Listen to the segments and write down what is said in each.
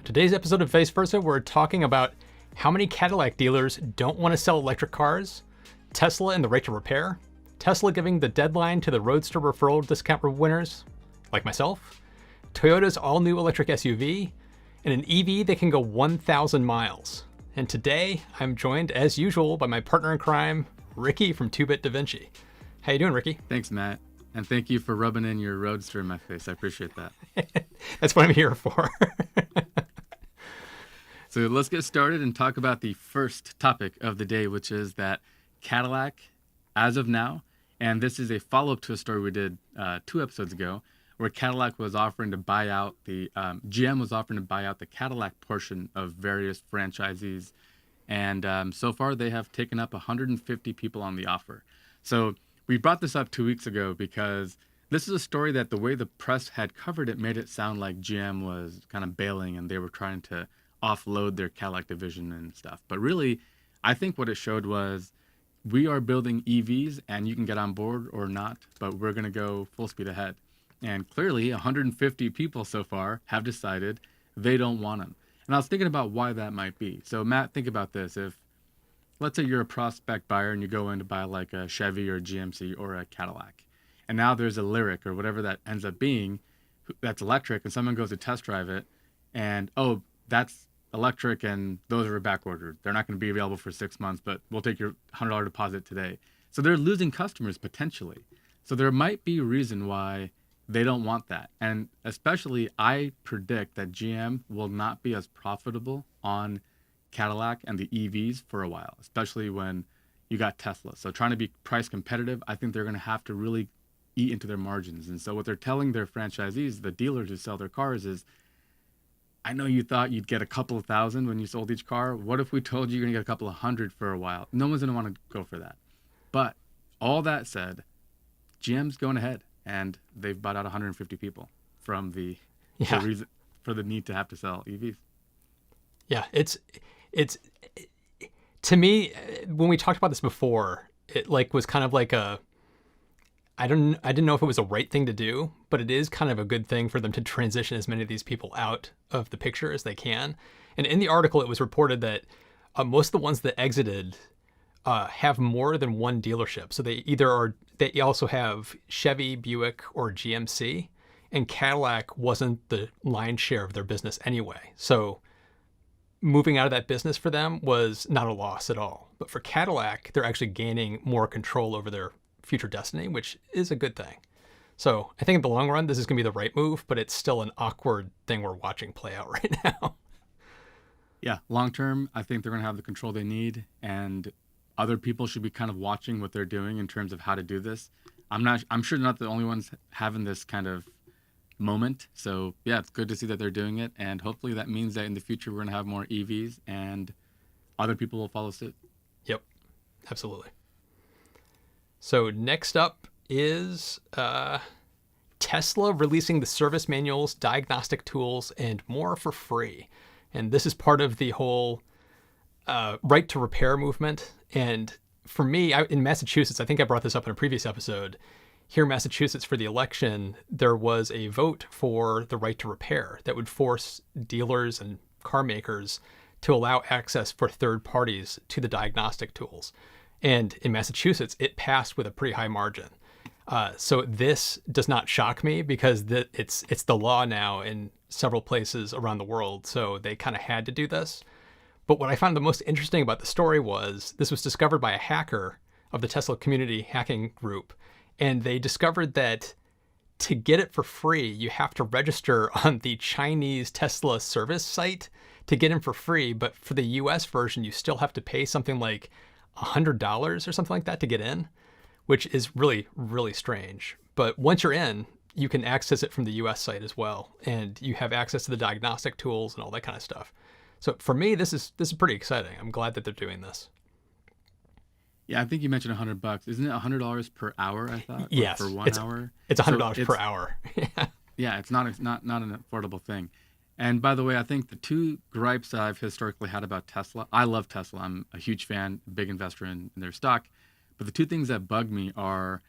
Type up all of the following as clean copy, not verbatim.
Today's episode of Vice Versa, we're talking about how many Cadillac dealers don't want to sell electric cars, Tesla and the right to repair, Tesla giving the deadline to the Roadster referral discount winners, like myself, Toyota's all-new electric SUV, and an EV that can go 1,000 miles. And today, I'm joined, as usual, by my partner in crime, Ricky from 2-Bit Da Vinci. How you doing, Ricky? Thanks, Matt. And thank you for rubbing in your Roadster in my face. I appreciate that. That's what I'm here for. So let's get started and talk about the first topic of the day, which is that Cadillac, as of now, and this is a follow-up to a story we did 2 episodes ago, where Cadillac was offering to buy out GM was offering to buy out the Cadillac portion of various franchisees. And so far, they have taken up 150 people on the offer. So we brought this up 2 weeks ago because this is a story that the way the press had covered it made it sound like GM was kind of bailing and they were trying to offload their Cadillac division and stuff. But really, I think what it showed was we are building EVs and you can get on board or not, but we're going to go full speed ahead. And clearly, 150 people so far have decided they don't want them. And I was thinking about why that might be. So Matt, think about this. If, let's say you're a prospect buyer and you go in to buy like a Chevy or a GMC or a Cadillac, and now there's a Lyric or whatever that ends up being that's electric, and someone goes to test drive it, and oh, that's electric and those are back ordered. They're not going to be available for 6 months, but we'll take your $100 deposit today. So they're losing customers potentially. So there might be a reason why they don't want that. And especially I predict that GM will not be as profitable on Cadillac and the EVs for a while, especially when you got Tesla. So trying to be price competitive, I think they're going to have to really eat into their margins. And so what they're telling their franchisees, the dealers who sell their cars, is, I know you thought you'd get a couple of thousand when you sold each car. What if we told you you're going to get a couple of hundred for a while? No one's going to want to go for that. But all that said, GM's going ahead, and they've bought out 150 people from the reason for the need to have to sell EVs. Yeah, it's to me, when we talked about this before, it was kind of like I didn't know if it was a right thing to do, but it is kind of a good thing for them to transition as many of these people out of the picture as they can. And in the article, it was reported that most of the ones that exited have more than one dealership. So they also have Chevy, Buick, or GMC, and Cadillac wasn't the lion's share of their business anyway. So moving out of that business for them was not a loss at all. But for Cadillac, they're actually gaining more control over their future destiny, which is a good thing. So I think in the long run, this is going to be the right move, but it's still an awkward thing we're watching play out right now. Yeah, long term, I think they're going to have the control they need, and other people should be kind of watching what they're doing in terms of how to do this. I'm sure they're not the only ones having this kind of moment. So yeah, it's good to see that they're doing it, and hopefully that means that in the future we're going to have more EVs and other people will follow suit. Yep, absolutely. So next up is Tesla releasing the service manuals, diagnostic tools, and more for free. And this is part of the whole right to repair movement. And for me, in Massachusetts, I think I brought this up in a previous episode, here in Massachusetts for the election, there was a vote for the right to repair that would force dealers and car makers to allow access for third parties to the diagnostic tools. And in Massachusetts, it passed with a pretty high margin. So this does not shock me because it's the law now in several places around the world. So they kind of had to do this. But what I found the most interesting about the story was this was discovered by a hacker of the Tesla community hacking group. And they discovered that to get it for free, you have to register on the Chinese Tesla service site to get in for free. But for the US version, you still have to pay something like $100 or something like that to get in, which is really, really strange. But once you're in, you can access it from the US site as well. And you have access to the diagnostic tools and all that kind of stuff. So for me, this is pretty exciting. I'm glad that they're doing this. Yeah, I think you mentioned $100. Isn't it $100 per hour, I thought? Yes. For 1 hour? It's $100 per hour. Yeah, it's not an affordable thing. And by the way, I think the 2 gripes I've historically had about Tesla, I love Tesla. I'm a huge fan, big investor in their stock. But the 2 things that bug me are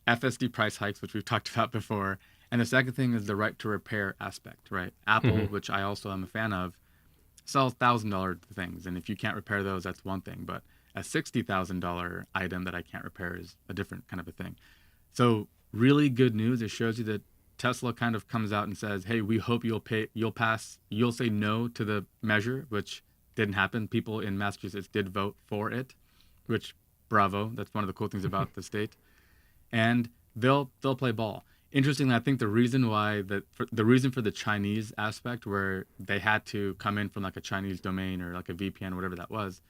FSD price hikes, which we've talked about before. And the second thing is the right to repair aspect, right? Apple, which I also am a fan of, sell $1,000 things, and if you can't repair those, that's one thing. But a $60,000 item that I can't repair is a different kind of a thing. So really good news. It shows you that Tesla kind of comes out and says, hey, we hope you'll say no to the measure, which didn't happen. People in Massachusetts did vote for it, which bravo. That's one of the cool things about the state. And they'll play ball. Interestingly, I think the reason for the Chinese aspect, where they had to come in from like a Chinese domain or like a VPN or whatever that was,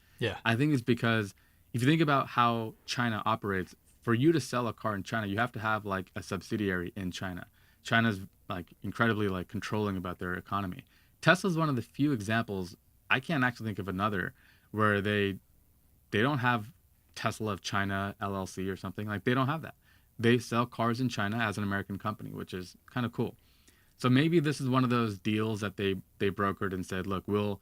I think is because if you think about how China operates, for you to sell a car in China, you have to have like a subsidiary in China. China's like incredibly like controlling about their economy. Tesla's one of the few examples, I can't actually think of another, where they don't have Tesla of China LLC or something. Like they don't have that. They sell cars in China as an American company, which is kind of cool. So maybe this is one of those deals that they brokered and said, look, we'll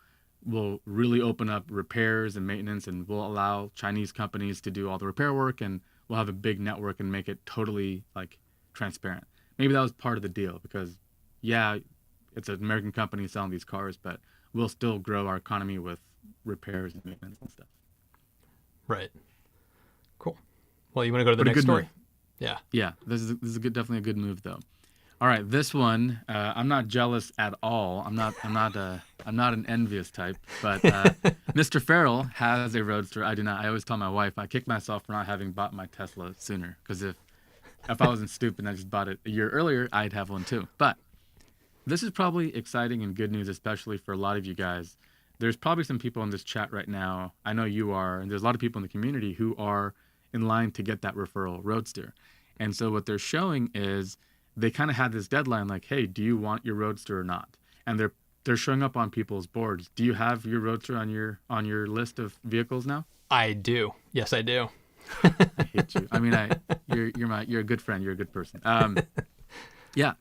really open up repairs and maintenance, and we'll allow Chinese companies to do all the repair work, and we'll have a big network and make it totally like transparent. Maybe that was part of the deal, because yeah, it's an American company selling these cars, but we'll still grow our economy with repairs and maintenance and stuff. Right. Cool. Well, you want to go to the next story? Move. Yeah. Yeah. This is definitely a good move, though. All right, this one, I'm not jealous at all. I'm not an envious type. But Mr. Farrell has a Roadster. I do not. I always tell my wife I kick myself for not having bought my Tesla sooner. Because if I wasn't stupid and I just bought it a year earlier, I'd have one too. But this is probably exciting and good news, especially for a lot of you guys. There's probably some people in this chat right now. I know you are, and there's a lot of people in the community who are in line to get that referral Roadster. And so what they're showing is they kind of had this deadline, like, hey, do you want your Roadster or not? And they're showing up on people's boards. Do you have your Roadster on your list of vehicles now? I do. Yes, I do. I hate you. I mean, you're a good friend. You're a good person. Yeah.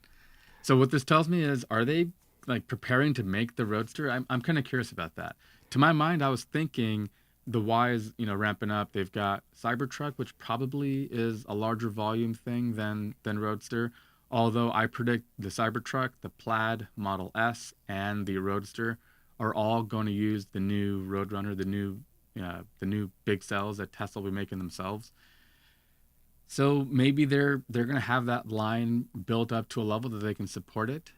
So what this tells me is, are they like preparing to make the Roadster? I'm kind of curious about that. To my mind, I was thinking the Y is, ramping up. They've got Cybertruck, which probably is a larger volume thing than Roadster. Although I predict the Cybertruck, the Plaid Model S, and the Roadster are all going to use the new Roadrunner, the new big cells that Tesla will be making themselves. So maybe they're going to have that line built up to a level that they can support it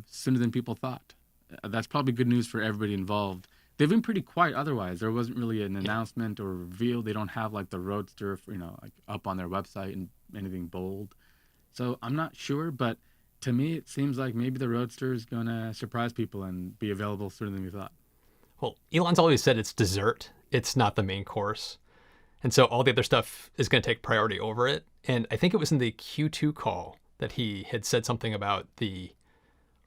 sooner than people thought. That's probably good news for everybody involved. They've been pretty quiet otherwise. There wasn't really an announcement or reveal. They don't have like the Roadster, like up on their website and anything bold. So I'm not sure, but to me it seems like maybe the Roadster is going to surprise people and be available sooner than we thought. Well, Elon's always said it's dessert. It's not the main course. And so all the other stuff is going to take priority over it. And I think it was in the Q2 call that he had said something about the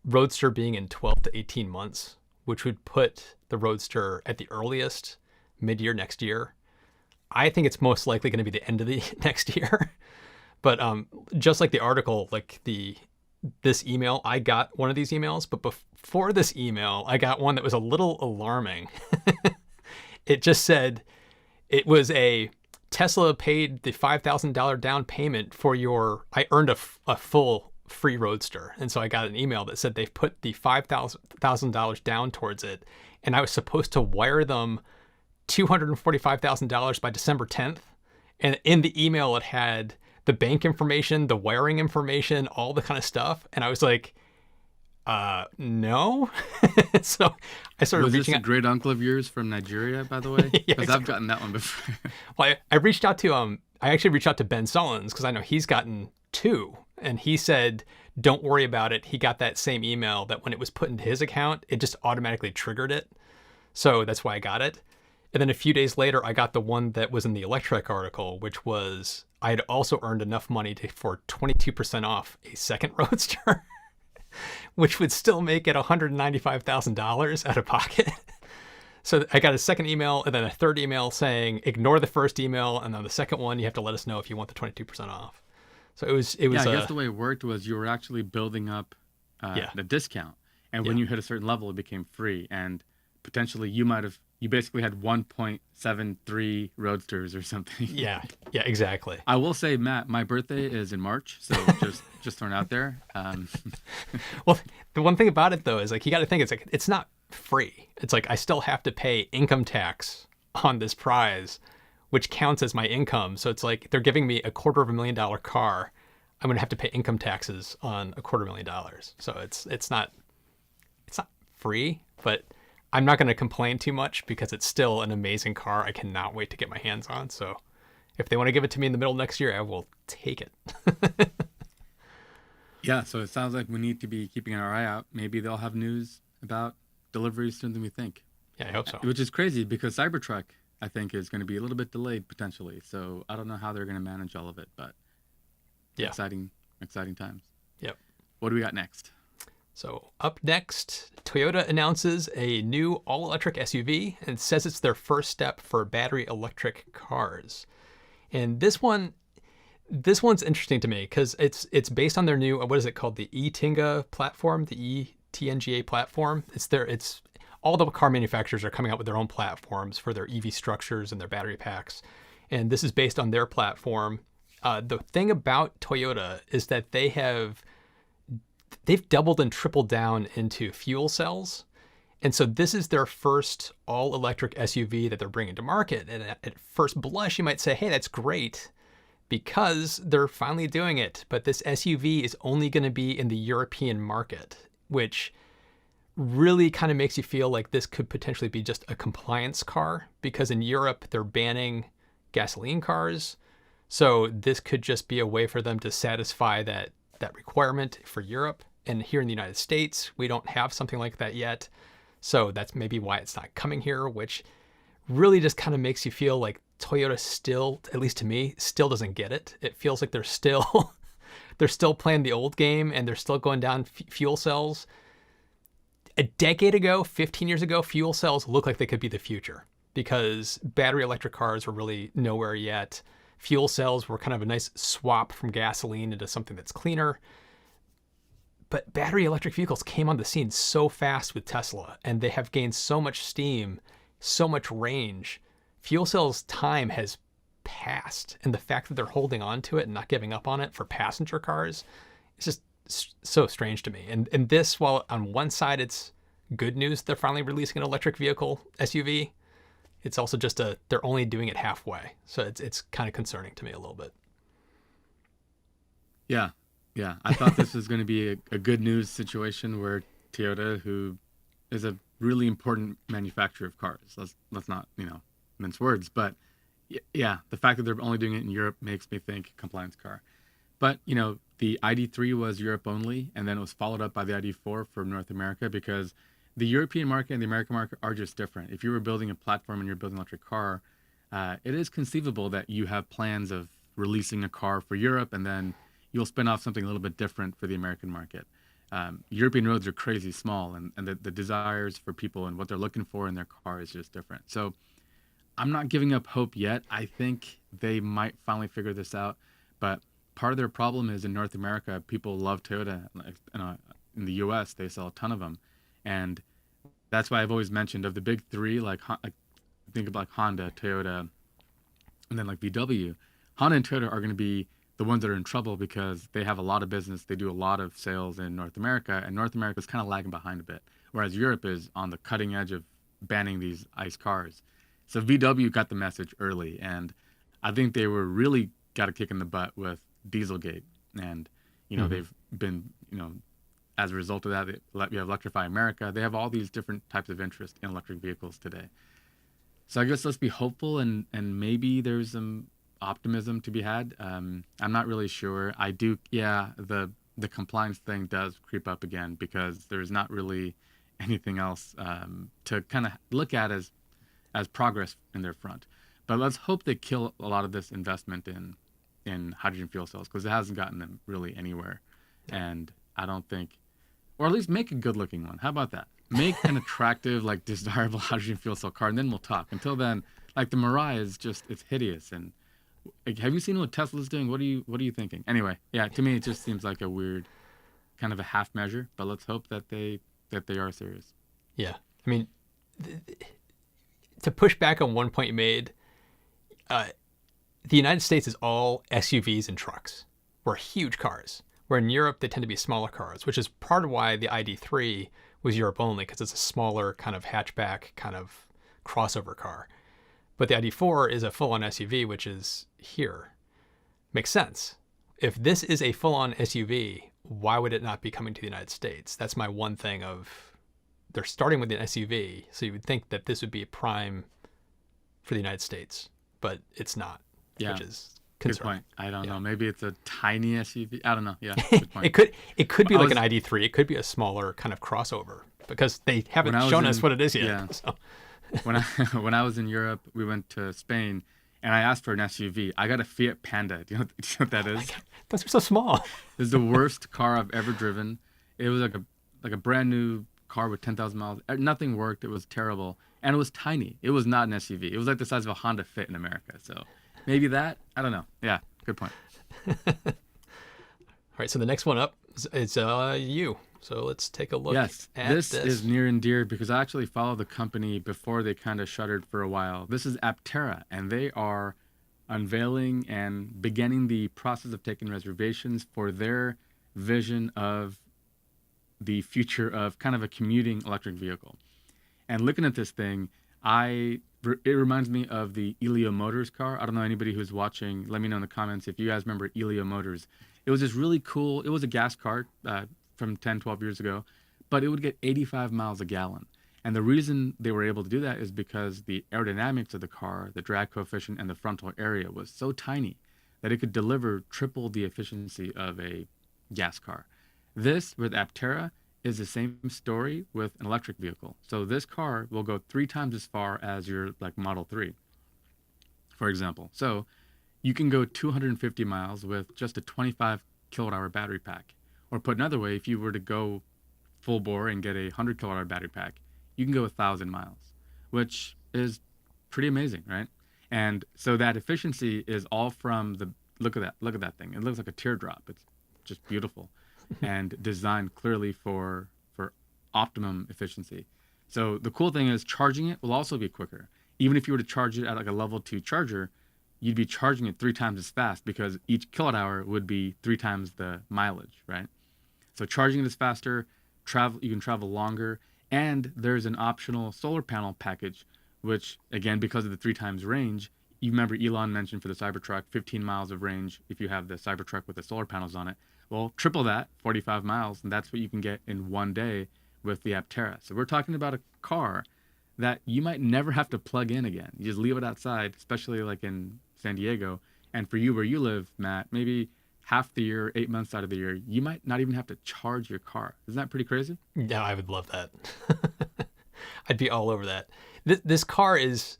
Roadster being in 12 to 18 months, which would put the Roadster at the earliest mid-year next year. I think it's most likely going to be the end of the next year. But just like the article, like this email, I got one of these emails, but before this email, I got one that was a little alarming. It just said it was a Tesla paid the $5,000 down payment for I earned a full free Roadster. And so I got an email that said they've put the $5,000 down towards it. And I was supposed to wire them $245,000 by December 10th. And in the email, it had the bank information, the wiring information, all the kind of stuff. And I was like, no. So I started reaching out. Was this a great uncle of yours from Nigeria, by the way? Yeah, because I've gotten that one before. Well, I reached out to I actually reached out to Ben Sullins because I know he's gotten two. And he said, don't worry about it. He got that same email that when it was put into his account, it just automatically triggered it. So that's why I got it. And then a few days later, I got the one that was in the Electrek article, which was I had also earned enough money for 22% off a second Roadster, which would still make it $195,000 out of pocket. So I got a second email and then a third email saying, ignore the first email. And then the second one, you have to let us know if you want the 22% off. So it was. Yeah, I guess the way it worked was you were actually building up the discount. And when you hit a certain level, it became free. And potentially you basically had 1.73 Roadsters or something. Yeah, exactly. I will say, Matt, my birthday is in March, so just throwing it out there. Well, the one thing about it though is like you got to think it's free. It's like I still have to pay income tax on this prize, which counts as my income. So it's like they're giving me $250,000 car. I'm going to have to pay income taxes on $250,000. So it's not free, but I'm not going to complain too much because it's still an amazing car. I cannot wait to get my hands on. So if they want to give it to me in the middle of next year, I will take it. Yeah, so it sounds like we need to be keeping our eye out. Maybe they'll have news about deliveries sooner than we think. Yeah, I hope so. Which is crazy because Cybertruck, I think, is going to be a little bit delayed potentially. So I don't know how they're going to manage all of it, but Yeah. exciting times. Yep. What do we got next? So up next, Toyota announces a new all-electric SUV and says it's their first step for battery electric cars. And this one's interesting to me because it's based on their new, what is it called, the e-Tinga platform, the e-TNGA platform. It's all the car manufacturers are coming out with their own platforms for their EV structures and their battery packs, and this is based on their platform. The thing about Toyota is that they've doubled and tripled down into fuel cells. And so this is their first all-electric SUV that they're bringing to market. And at first blush, you might say, hey, that's great because they're finally doing it. But this SUV is only going to be in the European market, which really kind of makes you feel like this could potentially be just a compliance car because in Europe, they're banning gasoline cars. So this could just be a way for them to satisfy that requirement for Europe. And here in the United States, we don't have something like that yet. So that's maybe why it's not coming here, which really just kind of makes you feel like Toyota still, at least to me, still doesn't get it. It feels like they're still playing the old game and they're still going down fuel cells. A decade ago, 15 years ago, fuel cells looked like they could be the future because battery electric cars were really nowhere yet. Fuel cells were kind of a nice swap from gasoline into something that's cleaner. But battery electric vehicles came on the scene so fast with Tesla, and they have gained so much steam, so much range. Fuel cells' time has passed, and the fact that they're holding on to it and not giving up on it for passenger cars is just so strange to me. And this, while on one side it's good news they're finally releasing an electric vehicle SUV, it's also just they're only doing it halfway. So it's kind of concerning to me a little bit. Yeah. I thought this was going to be a good news situation where Toyota, who is a really important manufacturer of cars, let's not, mince words, but yeah, the fact that they're only doing it in Europe makes me think compliance car. But, the ID3 was Europe only, and then it was followed up by the ID4 for North America because the European market and the American market are just different. If you were building a platform and you're building an electric car, it is conceivable that you have plans of releasing a car for Europe and then you'll spin off something a little bit different for the American market. European roads are crazy small, and the desires for people and what they're looking for in their car is just different. So I'm not giving up hope yet. I think they might finally figure this out. But part of their problem is in North America, people love Toyota. In the U.S., they sell a ton of them. And that's why I've always mentioned of the big three, think of like Honda, Toyota, and then like VW. Honda and Toyota are going to be the ones that are in trouble because they have a lot of business. They do a lot of sales in North America, and North America is kind of lagging behind a bit, whereas Europe is on the cutting edge of banning these ICE cars. So VW got the message early, and I think they were really got a kick in the butt with Dieselgate. And, they've been, as a result of that, we have Electrify America. They have all these different types of interest in electric vehicles today. So I guess let's be hopeful, and maybe there's some optimism to be had. I'm not really sure. I do. Yeah, the compliance thing does creep up again because there's not really anything else to kind of look at as progress in their front. But let's hope they kill a lot of this investment in hydrogen fuel cells because it hasn't gotten them really anywhere. And I don't think, or at least make a good looking one. How about that? Make an attractive, desirable hydrogen fuel cell car, and then we'll talk. Until then, the Mirai is it's hideous. And have you seen what Tesla's doing? What are you thinking? Anyway, yeah, to me it just seems like a weird kind of a half measure, but let's hope that they are serious. Yeah. I mean, to push back on one point you made, the United States is all SUVs and trucks. We're huge cars. Where in Europe, they tend to be smaller cars, which is part of why the ID3 was Europe only because it's a smaller kind of hatchback kind of crossover car. But the ID4 is a full-on SUV, which is here. Makes sense. If this is a full-on SUV, why would it not be coming to the United States? That's my one thing of, they're starting with an SUV, so you would think that this would be a prime for the United States, but it's not, which is good concerning. point. I don't know. Maybe it's a tiny SUV. I don't know. Yeah, good point. it could be like an ID3. It could be a smaller kind of crossover because they haven't shown us what it is yet. Yeah. So. when I was in Europe, we went to Spain, and I asked for an SUV. I got a Fiat Panda. Do you know what that is? Those are so small. It's the worst car I've ever driven. It was like a brand new car with 10,000 miles. Nothing worked. It was terrible, and it was tiny. It was not an SUV. It was like the size of a Honda Fit in America. So maybe that. I don't know. Yeah, good point. All right. So the next one up is you. So let's take a look at this. This is near and dear because I actually followed the company before they kind of shuttered for a while. This is Aptera, and they are unveiling and beginning the process of taking reservations for their vision of the future of kind of a commuting electric vehicle. And looking at this thing, it reminds me of the Elio Motors car. I don't know anybody who's watching. Let me know in the comments if you guys remember Elio Motors. It was just really cool. It was a gas car from 10, 12 years ago, but it would get 85 miles a gallon. And the reason they were able to do that is because the aerodynamics of the car, the drag coefficient, and the frontal area was so tiny that it could deliver triple the efficiency of a gas car. This, with Aptera, is the same story with an electric vehicle. So this car will go 3 times as far as your Model 3, for example. So you can go 250 miles with just a 25 kilowatt-hour battery pack. Or put another way, if you were to go full bore and get a 100 kilowatt-hour battery pack, you can go 1,000 miles, which is pretty amazing, right? And so that efficiency is all from look at that thing. It looks like a teardrop. It's just beautiful and designed clearly for optimum efficiency. So the cool thing is charging it will also be quicker. Even if you were to charge it at like a level 2 charger, you'd be charging it 3 times as fast because each kilowatt hour would be 3 times the mileage, right? So charging it is faster, you can travel longer, and there's an optional solar panel package, which again, because of the 3 times range, you remember Elon mentioned for the Cybertruck, 15 miles of range if you have the Cybertruck with the solar panels on it. Well, triple that, 45 miles, and that's what you can get in one day with the Aptera. So we're talking about a car that you might never have to plug in again. You just leave it outside, especially like in San Diego. And for you where you live, Matt, maybe half the year, 8 months out of the year, you might not even have to charge your car. Isn't that pretty crazy? Yeah, I would love that. I'd be all over that. This car is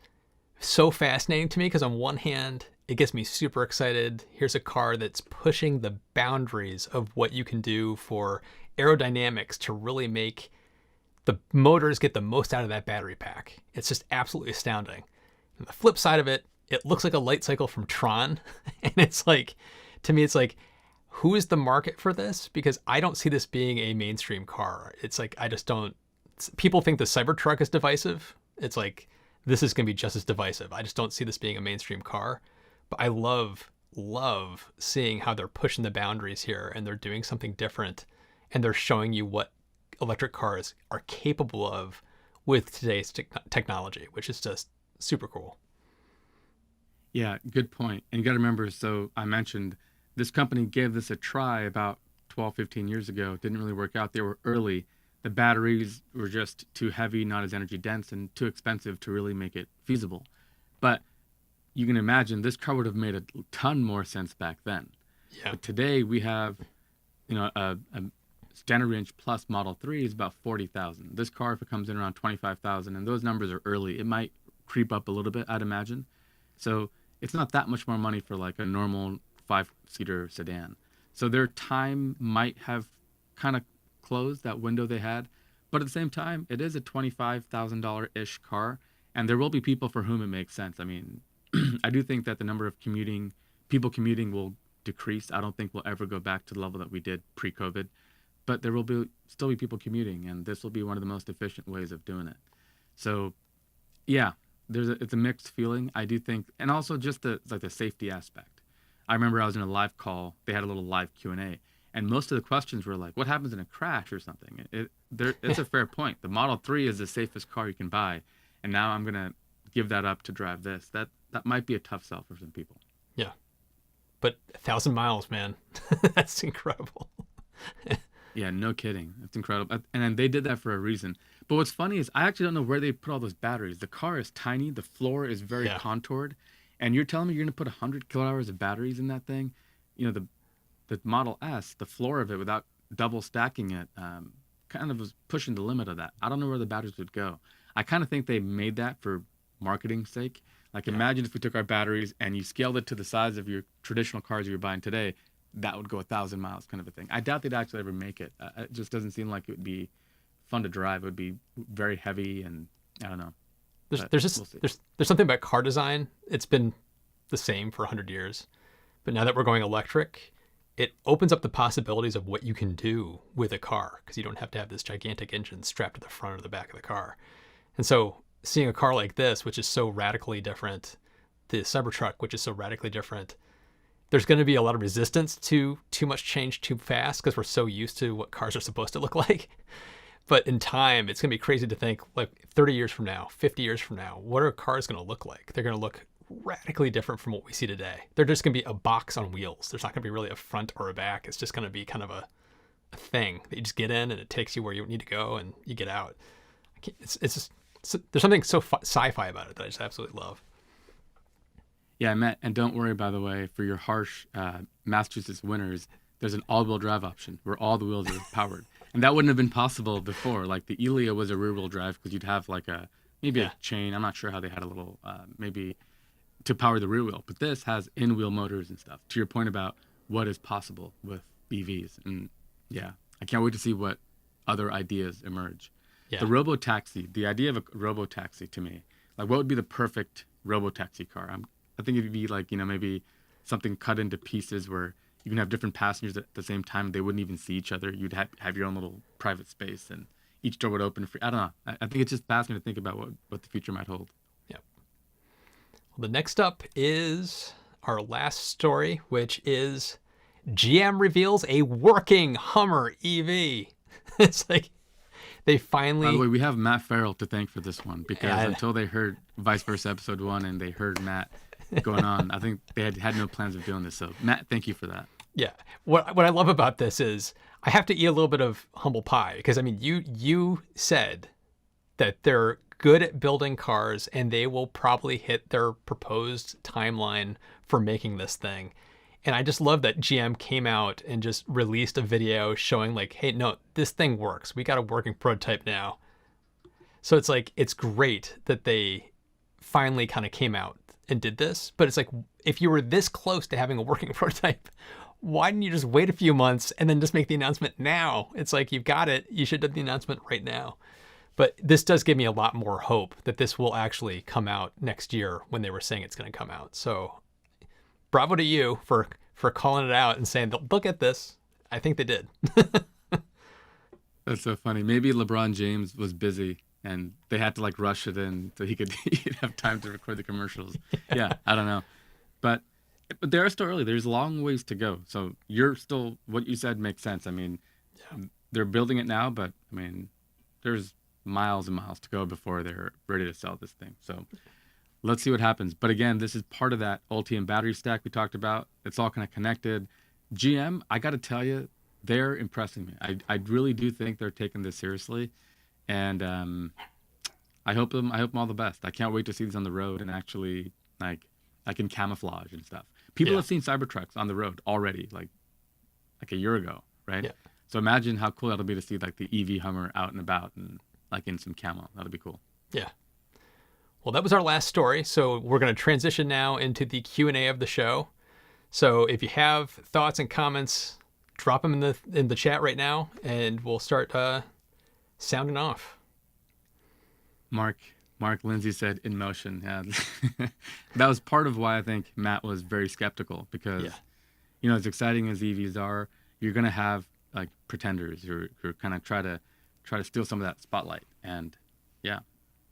so fascinating to me because on one hand, it gets me super excited. Here's a car that's pushing the boundaries of what you can do for aerodynamics to really make the motors get the most out of that battery pack. It's just absolutely astounding. And the flip side of it, it looks like a light cycle from Tron. And it's like, to me, it's like, who is the market for this? Because I don't see this being a mainstream car. It's like, I just don't, people think the Cybertruck is divisive. It's like, this is going to be just as divisive. I just don't see this being a mainstream car. But I love seeing how they're pushing the boundaries here and they're doing something different. And they're showing you what electric cars are capable of with today's technology, which is just super cool. Yeah, good point. And you got to remember, so I mentioned this company gave this a try about 12, 15 years ago. It didn't really work out. They were early. The batteries were just too heavy, not as energy dense, and too expensive to really make it feasible. But you can imagine this car would have made a ton more sense back then. Yeah. But today we have, a standard range plus Model 3 is about 40,000. This car, if it comes in around 25,000, and those numbers are early, it might creep up a little bit, I'd imagine. So it's not that much more money for like a normal 5-seater sedan. So their time might have kind of closed that window they had. But at the same time, it is a $25,000-ish car, and there will be people for whom it makes sense. I mean, I do think that the number of people commuting will decrease. I don't think we'll ever go back to the level that we did pre-COVID. But there will still be people commuting, and this will be one of the most efficient ways of doing it. So, yeah, it's a mixed feeling. I do think, and also just the safety aspect. I remember I was in a live call. They had a little live Q&A, And most of the questions were like, what happens in a crash or something? It's a fair point. The Model 3 is the safest car you can buy. And now I'm going to give that up to drive this. That might be a tough sell for some people. Yeah. But 1,000 miles, man. That's incredible. Yeah, no kidding. It's incredible. And then they did that for a reason. But what's funny is I actually don't know where they put all those batteries. The car is tiny. The floor is very contoured. And you're telling me you're going to put 100 kilowatt hours of batteries in that thing? You know, the Model S, the floor of it without double stacking it, kind of was pushing the limit of that. I don't know where the batteries would go. I kind of think they made that for marketing's sake. Like imagine if we took our batteries and you scaled it to the size of your traditional cars you're buying today, that would go 1,000 miles kind of a thing. I doubt they'd actually ever make it. It just doesn't seem like it would be fun to drive. It would be very heavy and I don't know. There's something about car design. It's been the same for 100 years. But now that we're going electric, it opens up the possibilities of what you can do with a car because you don't have to have this gigantic engine strapped to the front or the back of the car. And so seeing a car like this, which is so radically different, the Cybertruck, which is so radically different, there's going to be a lot of resistance to too much change too fast because we're so used to what cars are supposed to look like. But in time, it's going to be crazy to think like 30 years from now, 50 years from now, what are cars going to look like? They're going to look radically different from what we see today. They're just going to be a box on wheels. There's not going to be really a front or a back. It's just going to be kind of a thing that you just get in and it takes you where you need to go and you get out. There's something so sci-fi about it that I just absolutely love. Yeah, Matt, and don't worry, by the way, for your harsh Massachusetts winters, there's an all-wheel drive option where all the wheels are powered. And that wouldn't have been possible before. Like the Elia was a rear-wheel drive because you'd have like a chain. I'm not sure how they had a little, maybe to power the rear wheel. But this has in-wheel motors and stuff. To your point about what is possible with EVs. And yeah, I can't wait to see what other ideas emerge. Yeah. The robo-taxi, the idea of a robo-taxi to me, like what would be the perfect robo-taxi car? I think it'd be like, maybe something cut into pieces where you can have different passengers at the same time. They wouldn't even see each other. You'd have your own little private space and each door would open free. I don't know. I think it's just fascinating to think about what the future might hold. Yeah. Well, the next up is our last story, which is GM reveals a working Hummer EV. It's like they finally... By the way, we have Matt Farrell to thank for this one because until they heard Vice Versa episode 1 and they heard Matt going on, I think they had no plans of doing this. So Matt, thank you for that. Yeah. What I love about this is I have to eat a little bit of humble pie because I mean you said that they're good at building cars and they will probably hit their proposed timeline for making this thing. And I just love that GM came out and just released a video showing like, hey, no, this thing works. We got a working prototype now. So it's like, it's great that they finally kind of came out and did this. But it's like, if you were this close to having a working prototype, why didn't you just wait a few months and then just make the announcement now? It's like, you've got it. You should have the announcement right now. But this does give me a lot more hope that this will actually come out next year when they were saying it's going to come out. So bravo to you for calling it out and saying, they'll get this. I think they did. That's so funny. Maybe LeBron James was busy and they had to like rush it in so he'd have time to record the commercials. Yeah, I don't know. But they're still early. There's a long ways to go. So what you said makes sense. I mean, they're building it now, but I mean, there's miles and miles to go before they're ready to sell this thing. So let's see what happens. But again, this is part of that Ultium battery stack we talked about. It's all kind of connected. GM, I got to tell you, they're impressing me. I really do think they're taking this seriously. And I hope them all the best. I can't wait to see these on the road and actually like in camouflage and stuff. People have seen Cybertrucks on the road already, like a year ago, right? Yeah. So imagine how cool that'll be to see like the EV Hummer out and about and like in some camo. That'll be cool. Yeah. Well, that was our last story. So we're going to transition now into the Q&A of the show. So if you have thoughts and comments, drop them in the chat right now, and we'll start sounding off. Mark Lindsay said in motion. Yeah. That was part of why I think Matt was very skeptical because, as exciting as EVs are, you're going to have like pretenders who kind of try to steal some of that spotlight. And yeah,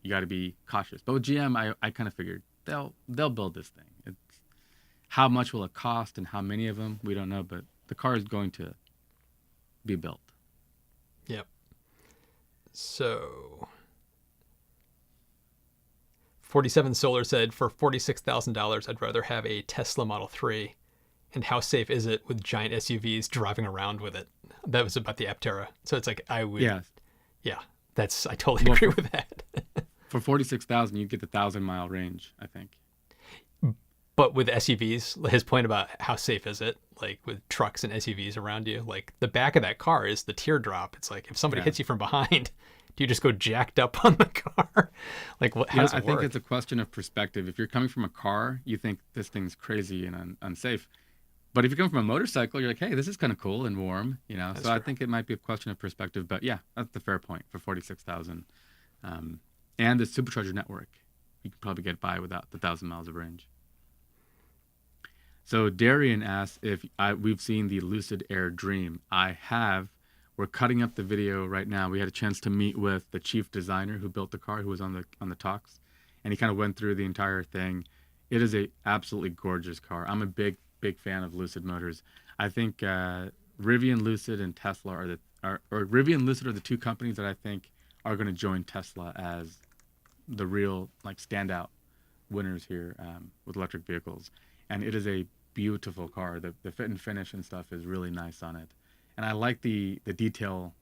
you got to be cautious. But with GM, I kind of figured they'll build this thing. How much will it cost and how many of them, we don't know. But the car is going to be built. Yep. So 47 Solar said, for $46,000, I'd rather have a Tesla Model 3. And how safe is it with giant SUVs driving around with it? That was about the Aptera. So it's like, I would, Yeah. yeah, I totally agree with that. For 46,000, you get the 1,000-mile range, I think. But with SUVs, his point about how safe is it, like with trucks and SUVs around you, like the back of that car is the teardrop. It's like if somebody hits you from behind, do you just go jacked up on the car? Like, how does it work? I think it's a question of perspective. If you're coming from a car, you think this thing's crazy and unsafe. But if you come from a motorcycle, you're like, hey, this is kind of cool and warm, you know. So I think it might be a question of perspective. But yeah, that's the fair point for 46,000. And the supercharger network, you can probably get by without the 1,000 miles of range. So Darian asks if we've seen the Lucid Air Dream. I have. We're cutting up the video right now. We had a chance to meet with the chief designer who built the car, who was on the talks, and he kind of went through the entire thing. It is a absolutely gorgeous car. I'm a big fan of Lucid Motors. I think Rivian, Lucid, and Tesla or Rivian, Lucid are the two companies that I think are going to join Tesla as the real like standout winners here with electric vehicles. And it is a beautiful car. The fit and finish and stuff is really nice on it. And I like the detail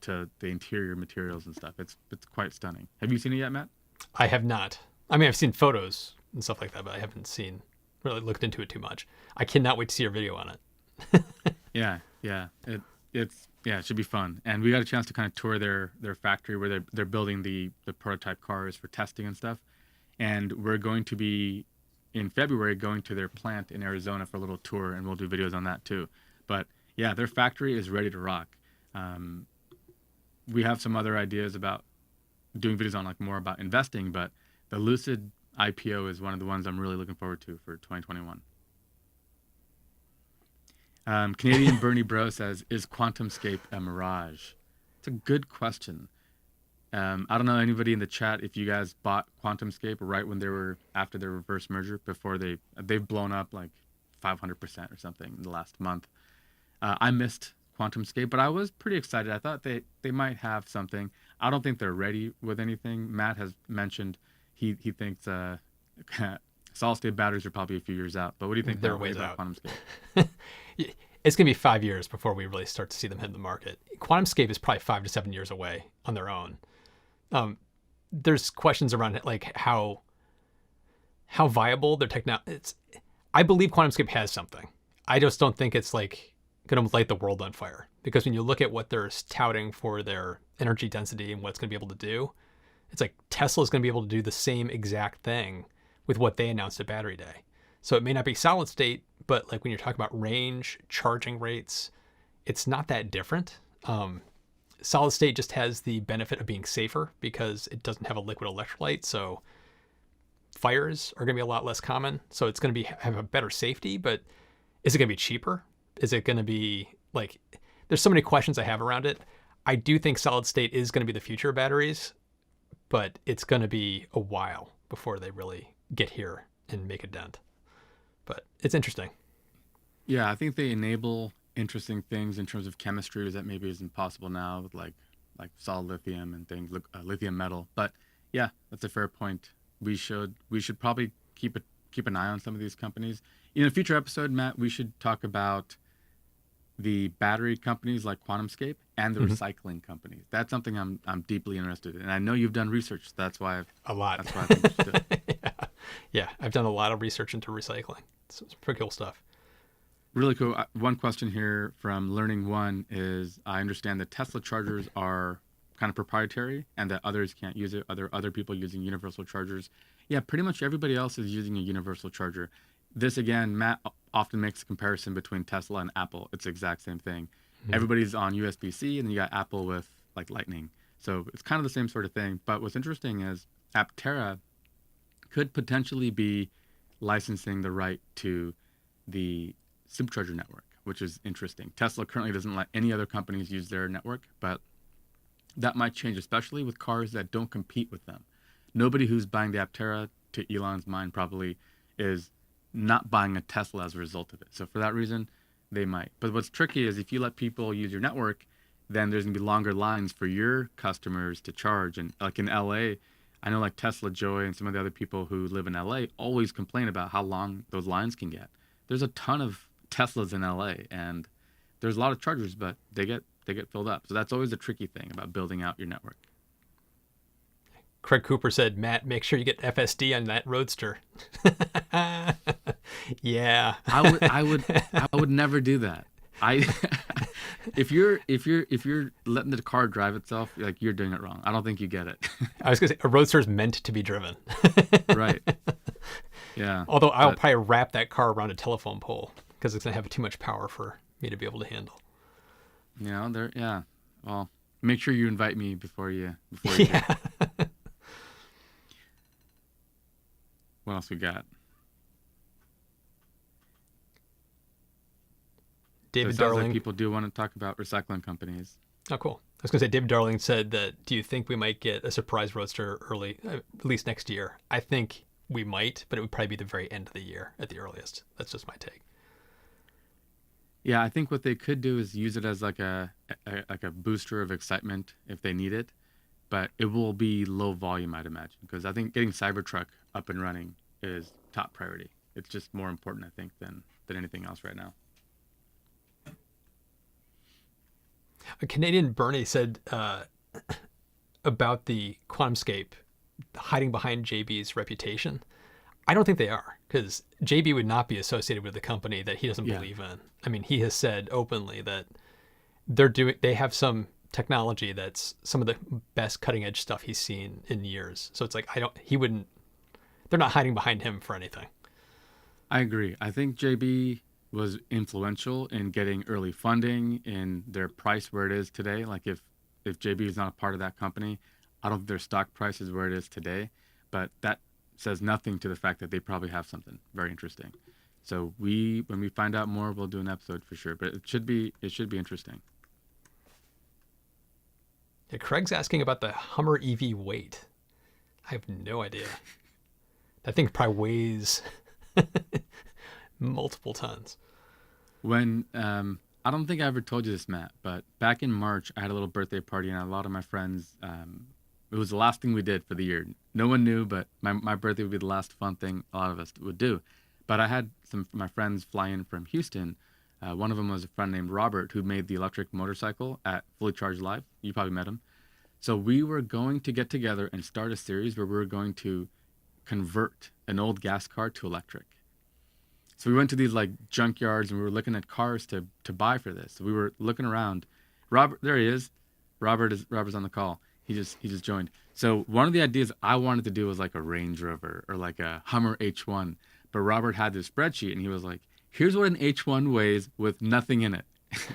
to the interior materials and stuff. It's quite stunning. Have you seen it yet, Matt? I have not. I mean, I've seen photos and stuff like that, but I haven't really looked into it too much. I cannot wait to see your video on it. Yeah. It should be fun. And we got a chance to kind of tour their factory where they're building the prototype cars for testing and stuff. And we're going to be in February going to their plant in Arizona for a little tour, and we'll do videos on that too. But yeah, their factory is ready to rock. We have some other ideas about doing videos on like more about investing, but the Lucid IPO is one of the ones I'm really looking forward to for 2021. Canadian Bernie Bro says, is QuantumScape a mirage? It's a good question. I don't know anybody in the chat if you guys bought QuantumScape right when they were after their reverse merger before they've blown up like 500% or something in the last month. I missed QuantumScape, but I was pretty excited. I thought they might have something. I don't think they're ready with anything. Matt has mentioned he thinks solid state batteries are probably a few years out. But what do you think they're ways out? QuantumScape? It's going to be 5 years before we really start to see them hit the market. QuantumScape is probably 5 to 7 years away on their own. There's questions around it, like how viable their technology. I believe QuantumScape has something. I just don't think it's like going to light the world on fire, because when you look at what they're touting for their energy density and what's going to be able to do, it's like Tesla's going to be able to do the same exact thing with what they announced at Battery Day. So it may not be solid state, but like when you're talking about range, charging rates, it's not that different. Solid state just has the benefit of being safer because it doesn't have a liquid electrolyte, so fires are going to be a lot less common. So it's going to have a better safety, but is it going to be cheaper? Is it going to be like, there's so many questions I have around it. I do think solid state is going to be the future of batteries, but it's going to be a while before they really get here and make a dent. But it's interesting. Yeah, I think they enable interesting things in terms of chemistry that maybe isn't possible now with like solid lithium and things, lithium metal. But yeah, that's a fair point. We should probably keep an eye on some of these companies. In a future episode, Matt, we should talk about the battery companies like QuantumScape and the recycling companies. That's something I'm deeply interested in. And I know you've done research. So that's why a lot. That's why I think you should. Yeah, I've done a lot of research into recycling. It's pretty cool stuff. Really cool. One question here from Learning One is, I understand that Tesla chargers are kind of proprietary and that others can't use it. Other people using universal chargers. Yeah, pretty much everybody else is using a universal charger. This again, Matt often makes a comparison between Tesla and Apple. It's the exact same thing. Everybody's on USB-C, and then you got Apple with like Lightning. So it's kind of the same sort of thing. But what's interesting is Aptera could potentially be licensing the right to the supercharger network, which is interesting. Tesla currently doesn't let any other companies use their network, but that might change, especially with cars that don't compete with them. Nobody who's buying the Aptera, to Elon's mind, probably is not buying a Tesla as a result of it. So for that reason, they might. But what's tricky is if you let people use your network, then there's going to be longer lines for your customers to charge. And like in LA, I know like Tesla Joy and some of the other people who live in LA always complain about how long those lines can get. There's a ton of Teslas in LA, and there's a lot of chargers, but they get filled up. So that's always a tricky thing about building out your network. Craig Cooper said, Matt, make sure you get FSD on that Roadster. Yeah. I would never do that. If you're letting the car drive itself, like, you're doing it wrong. I don't think you get it. I was gonna say a Roadster is meant to be driven. Right. Yeah. Although I'll probably wrap that car around a telephone pole because it's gonna have too much power for me to be able to handle. You know, yeah. Well, make sure you invite me before you Yeah. What else we got? David So it sounds Darling. like people do want to talk about recycling companies. Oh, cool. I was going to say, David Darling said that, do you think we might get a surprise Roadster early, at least next year? I think we might, but it would probably be the very end of the year at the earliest. That's just my take. Yeah, I think what they could do is use it as like a booster of excitement if they need it, but it will be low volume, I'd imagine, because I think getting Cybertruck up and running is top priority. It's just more important, I think, than anything else right now. A Canadian Bernie said about the QuantumScape hiding behind JB's reputation. I don't think they are, because JB would not be associated with a company that he doesn't believe in. I mean, he has said openly that they have some technology that's some of the best cutting edge stuff he's seen in years. So it's like, they're not hiding behind him for anything. I agree. I think JB was influential in getting early funding, in their price where it is today. Like if JB is not a part of that company, I don't think their stock price is where it is today, but that says nothing to the fact that they probably have something very interesting. So when we find out more, we'll do an episode for sure, but it should be interesting. Yeah, Craig's asking about the Hummer EV weight. I have no idea. That thing probably weighs multiple tons. When I don't think I ever told you this, Matt, but back in March, I had a little birthday party, and a lot of my friends, it was the last thing we did for the year. No one knew, but my birthday would be the last fun thing a lot of us would do. But I had some of my friends fly in from Houston. One of them was a friend named Robert, who made the electric motorcycle at Fully Charged Live. You probably met him. So we were going to get together and start a series where we were going to convert an old gas car to electric. So we went to these like junkyards, and we were looking at cars to buy for this. So we were looking around. Robert, there he is. Robert's on the call. He just joined. So one of the ideas I wanted to do was like a Range Rover or like a Hummer H1. But Robert had this spreadsheet, and he was like, here's what an H1 weighs with nothing in it.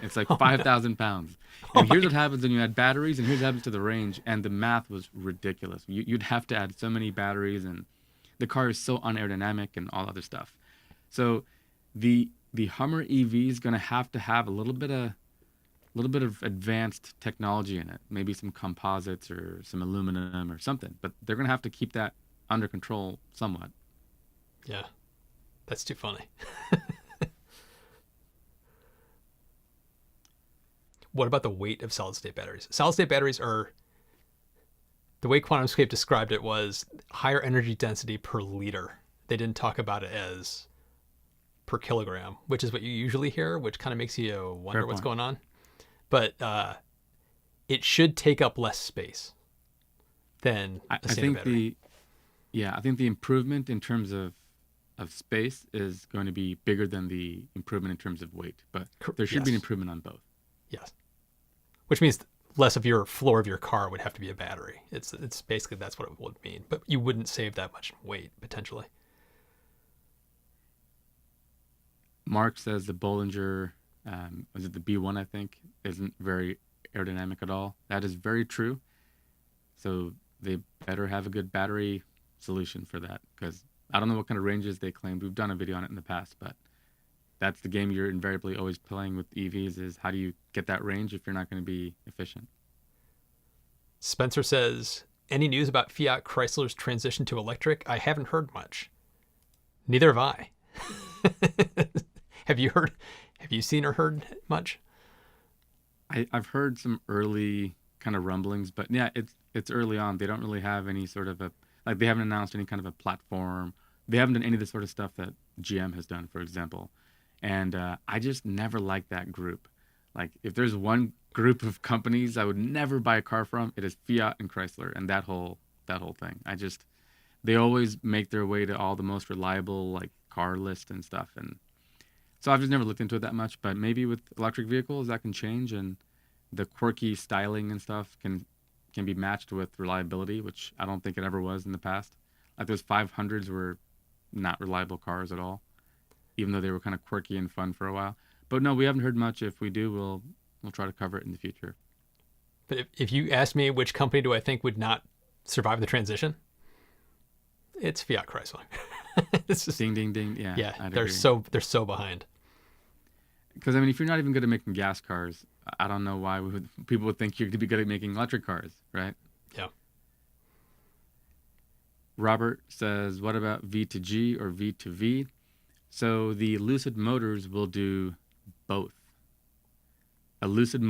It's like 5,000 pounds. And here's what happens when you add batteries, and here's what happens to the range. And the math was ridiculous. You'd have to add so many batteries, and the car is so unaerodynamic and all other stuff. So the Hummer EV is going to have a little bit of advanced technology in it, maybe some composites or some aluminum or something. But they're going to have to keep that under control somewhat. Yeah, that's too funny. What about the weight of solid-state batteries? Solid-state batteries are, the way QuantumScape described it was higher energy density per liter. They didn't talk about it as per kilogram, which is what you usually hear, which kind of makes you wonder what's going on. But it should take up less space than a standard battery. I think the improvement in terms of space is going to be bigger than the improvement in terms of weight, but there should be an improvement on both. Yes. Which means less of your floor of your car would have to be a battery. It's basically, that's what it would mean, but you wouldn't save that much weight potentially. Mark says the Bollinger, was it the B1, I think, isn't very aerodynamic at all. That is very true. So they better have a good battery solution for that, because I don't know what kind of ranges they claim. We've done a video on it in the past, but that's the game you're invariably always playing with EVs, is how do you get that range if you're not going to be efficient? Spencer says, any news about Fiat Chrysler's transition to electric? I haven't heard much. Neither have I. Have you seen or heard much? I've heard some early kind of rumblings, but yeah, it's early on. They don't really have any sort of a like they haven't announced any kind of a platform. They haven't done any of the sort of stuff that GM has done, for example. And I just never liked that group. Like if there's one group of companies I would never buy a car from, it is Fiat and Chrysler and that whole thing. I just they always make their way to all the most reliable like car lists and stuff. And so I've just never looked into it that much, but maybe with electric vehicles that can change and the quirky styling and stuff can be matched with reliability, which I don't think it ever was in the past. Like those 500s were not reliable cars at all, even though they were kind of quirky and fun for a while. But no, we haven't heard much. If we do, we'll try to cover it in the future. But if you ask me which company do I think would not survive the transition, it's Fiat Chrysler. It's just, Ding, ding, ding. Yeah, yeah, I'd they're agree. so behind. Because I mean, if you're not even good at making gas cars, I don't know why people would think you're to be good at making electric cars, right? Yeah. Robert says, "What about V to G or V to V?" So the Lucid Motors will do both. A Lucid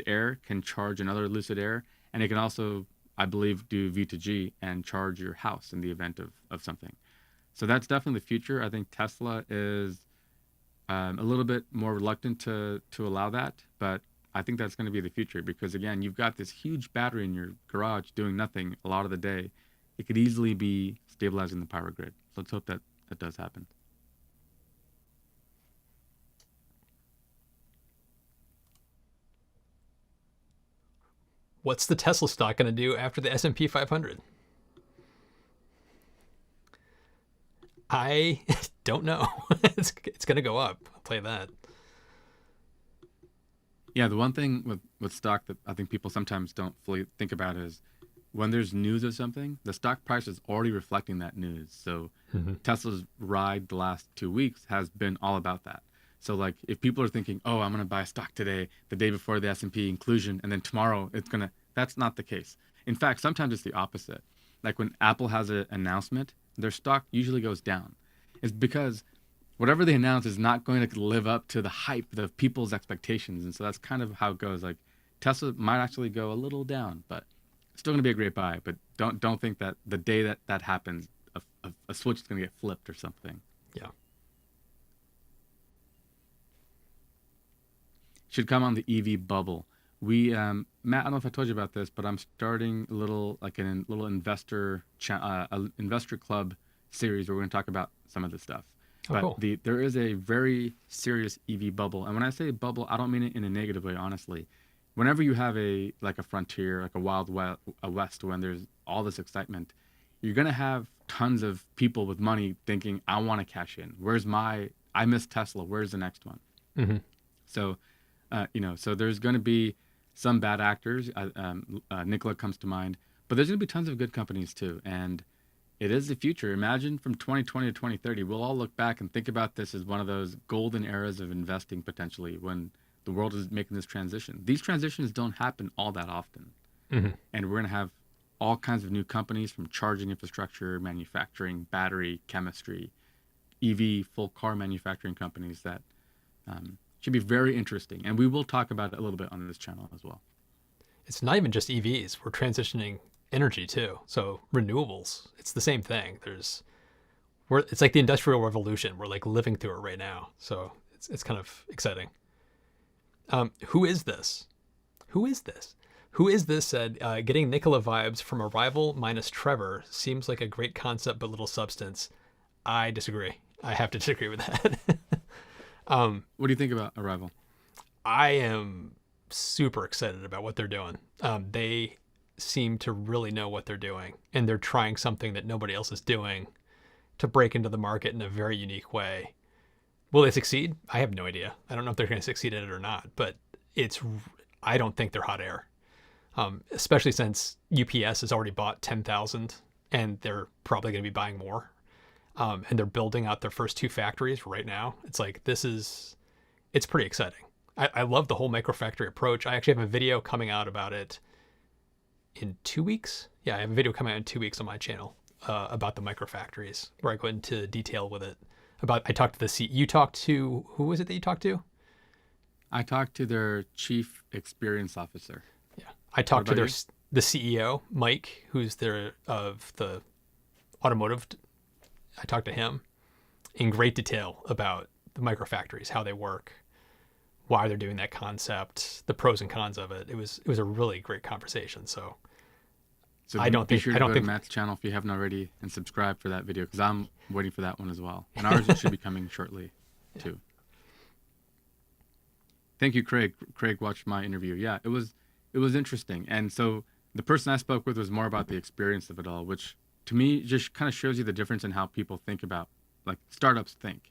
Air can charge another Lucid Air, and it can also, I believe, do V to G and charge your house in the event of something. So that's definitely the future. I think Tesla is a little bit more reluctant to allow that, but I think that's going to be the future because again, you've got this huge battery in your garage doing nothing a lot of the day. It could easily be stabilizing the power grid. So let's hope that that does happen. What's the Tesla stock going to do after the S&P 500? I don't know. It's going to go up. I'll tell you that. Yeah, the one thing with stock that I think people sometimes don't fully think about is when there's news of something, the stock price is already reflecting that news. So Tesla's ride the last 2 weeks has been all about that. So like if people are thinking, oh, I'm going to buy a stock today, the day before the S&P inclusion, and then tomorrow that's not the case. In fact, sometimes it's the opposite. Like when Apple has an announcement, their stock usually goes down. It's because whatever they announce is not going to live up to the hype of people's expectations. And so that's kind of how it goes. Like Tesla might actually go a little down, but it's still going to be a great buy. But don't think that the day that happens, a switch is going to get flipped or something. Yeah. Should come on the EV bubble. We, Matt, I don't know if I told you about this, but I'm starting a little investor investor club series where we're going to talk about some of this stuff. Oh, But cool. there is a very serious EV bubble, and when I say bubble, I don't mean it in a negative way. Honestly, whenever you have a frontier, like a west, when there's all this excitement, you're gonna have tons of people with money thinking, "I want to cash in. I miss Tesla. Where's the next one?" Hmm. So, so there's going to be some bad actors. Nikola comes to mind, but there's going to be tons of good companies too. And it is the future. Imagine from 2020 to 2030, we'll all look back and think about this as one of those golden eras of investing potentially when the world is making this transition. These transitions don't happen all that often. Hmm. And we're going to have all kinds of new companies from charging infrastructure, manufacturing, battery, chemistry, EV, full car manufacturing companies that should be very interesting. And we will talk about it a little bit on this channel as well. It's not even just EVs. We're transitioning energy too. So renewables, it's the same thing. It's like the Industrial Revolution. We're like living through it right now. So it's kind of exciting. Who is this? Who is this? Who is this said, getting Nikola vibes from Arrival minus Trevor seems like a great concept but little substance. I disagree. I have to disagree with that. What do you think about Arrival? I am super excited about what they're doing. They seem to really know what they're doing, and they're trying something that nobody else is doing to break into the market in a very unique way. Will they succeed? I have no idea. I don't know if they're going to succeed at it or not, but I don't think they're hot air. Especially since UPS has already bought 10,000 and they're probably going to be buying more. And they're building out their first 2 factories right now. It's like, it's pretty exciting. I love the whole microfactory approach. I actually have a video coming out about it in 2 weeks. Yeah, I have a video coming out in 2 weeks on my channel about the microfactories where I go into detail with it. I talked to who was it that you talked to? I talked to their chief experience officer. Yeah. I talked to about the CEO, Mike, who's of the automotive. I talked to him in great detail about the microfactories, how they work, why they're doing that concept, the pros and cons of it. It was a really great conversation. So I don't be think sure I to don't go think to Matt's channel if you haven't already and subscribe for that video because I'm waiting for that one as well. And ours should be coming shortly too. Thank you, Craig. Craig watched my interview. Yeah, it was interesting. And so the person I spoke with was more about the experience of it all, which to me just kind of shows you the difference in how people think about, like startups think.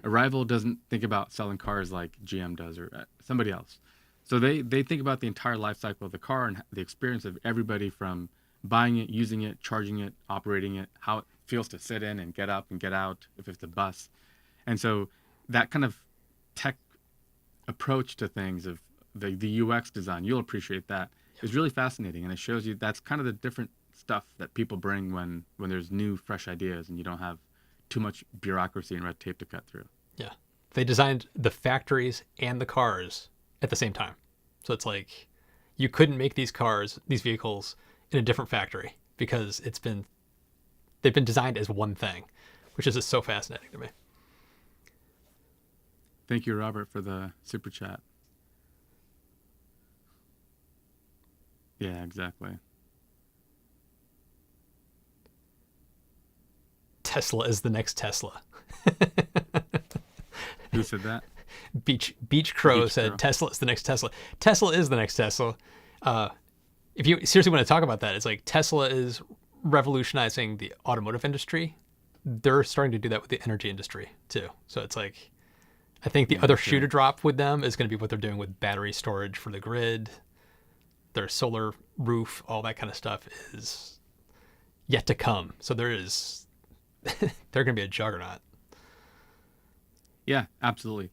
Arrival doesn't think about selling cars like GM does or somebody else. So they think about the entire life cycle of the car and the experience of everybody from buying it, using it, charging it, operating it, how it feels to sit in and get up and get out if it's a bus. And so that kind of tech approach to things of the UX design, you'll appreciate that, is really fascinating. And it shows you that's kind of the different stuff that people bring when there's new, fresh ideas and you don't have too much bureaucracy and red tape to cut through. Yeah. They designed the factories and the cars at the same time. So it's like you couldn't make these vehicles in a different factory because they've been designed as one thing, which is just so fascinating to me. Thank you, Robert, for the super chat. Yeah, exactly. Tesla is the next Tesla. Who said that? Beach Crow said Tesla is the next Tesla. Tesla is the next Tesla. If you seriously want to talk about that, it's like Tesla is revolutionizing the automotive industry. They're starting to do that with the energy industry too. So it's like, I think the other shoe to drop with them is going to be what they're doing with battery storage for the grid. Their solar roof, all that kind of stuff is yet to come. So they're going to be a juggernaut. Yeah, absolutely.